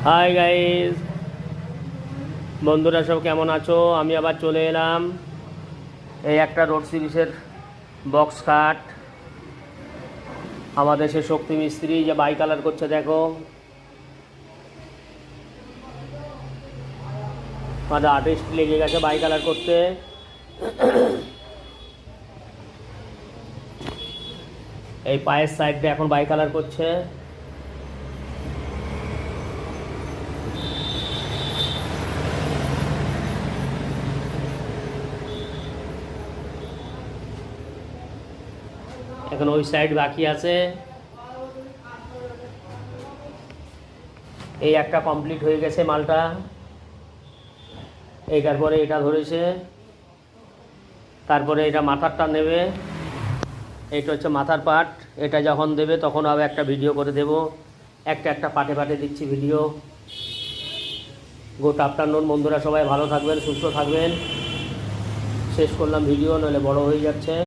Hi guys, বন্ধুরা সব কেমন আছো? আমি আবার চলে এলাম। এই একটা রোড সিরিজের বক্স কাট আমাদের সে শক্তি মিস্ত্রি যে বাই কালার করছে, দেখো আমাদের আর্টিস্ট লেগে গেছে বাই কালার করতে। এই পায়ের সাইডটা এখন বাই কালার করছে। এখন ওই সাইড বাকি আছে। এই একটা কমপ্লিট হয়ে গেছে মালটা। এইটার পরে এটা ধরেছে, তারপরে এটা মাথারটা নেবে। এটা হচ্ছে মাথার পার্ট। এটা যখন দেবে তখন আবার একটা ভিডিও করে দেব। একটা একটা পার্টে পার্টে দিচ্ছি ভিডিও। গুড আফটারনুন বন্ধুরা, সবাই ভালো থাকবেন, সুস্থ থাকবেন। শেষ করলাম ভিডিও, নইলে বড় হয়ে যাচ্ছে।